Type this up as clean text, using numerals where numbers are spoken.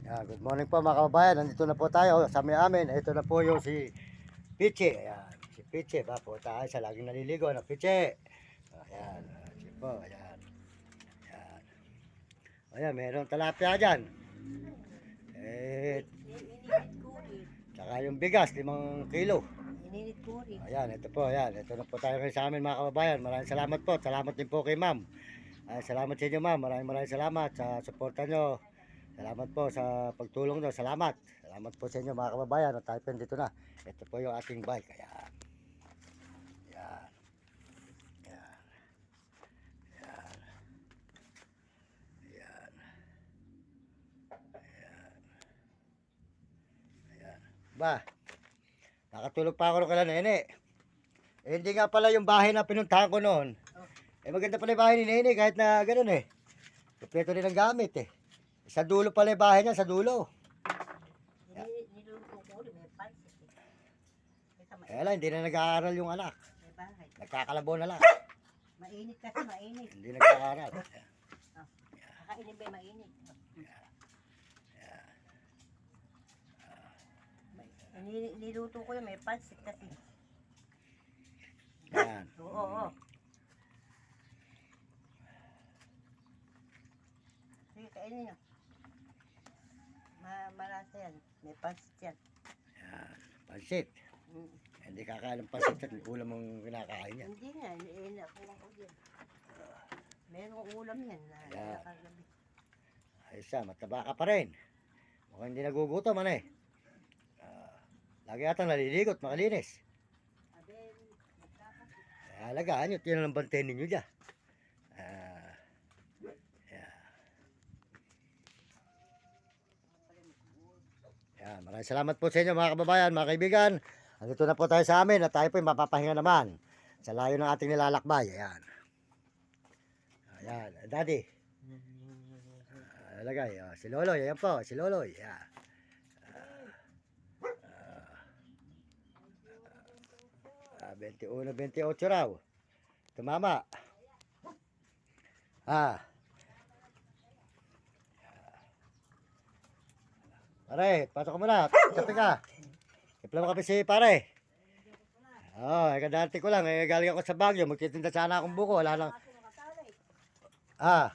Good morning po mga kababayan. Nandito na po tayo sa may amin. Ito na po yung si Piche. Ayan, si Piche ba po tayo sa laging naliligo na Piche. Ayan, si po, ayan. Ayan. Ayan, meron talapia dyan. Tsaka yung bigas, 5 kilo. Ayan, ito po, ayan. Ito na po tayo ngayon sa amin mga kababayan. Maraming salamat po. Salamat din po kay ma'am. Salamat sa inyo ma'am. Maraming salamat sa suporta nyo. Salamat po sa pagtulong nyo. Salamat. Salamat po sa inyo mga kababayan. Tayo po dito na. Ito po yung ating bike. Ayan. Ayan. Ayan. Ayan. Ayan. Ayan. Ayan. Ba, nakatulog pa ako kala Nene. Hindi nga pala yung bahay na pinuntahan ko noon. Maganda pala yung bahay ni Nene kahit na ganoon eh. Kompleto rin ang gamit eh. Sa dulo pala yung bahay niya, sa dulo. Kaya lang, hindi na nag-aaral yung anak. Nagkakalabo na lang. Mainit kasi, mainit. Hindi nag-aaral. Kakainin ba yung mainit? Niluto ko yun, may pansit kasi. Yan. Oo. Sige, kainin nyo. Malasa yan. May pansit yan. Yan. Pansit. Hindi kakain ng pansit at ulam ang kinakain yan. Hindi nga. Nakuha ko dyan. Merong ulam yan. Nakagabi. Ayos siya, mataba ka pa rin. Mukhang hindi nagugutom man eh. Lagi ata naliligot, makalinis. Alagaan nyo, yun ang bantayan ninyo dyan. Yan, maraming salamat po sa inyo mga kababayan, mga kaibigan. Andito na po tayo sa amin at tayo po mapapahinga naman sa layo ng ating nilalakbay. Ayan. Ayan, daddy. Lagay, si Loloy, ayan po, si Loloy. Ayan. 21, 28 raw. Tumama. Pare, pasok ka muna. Kape ka. Ipla mo kape si pare. Kadati ko lang. Galing ako sa Baguio. Magtitinda sana akong buko. Wala lang. Oh.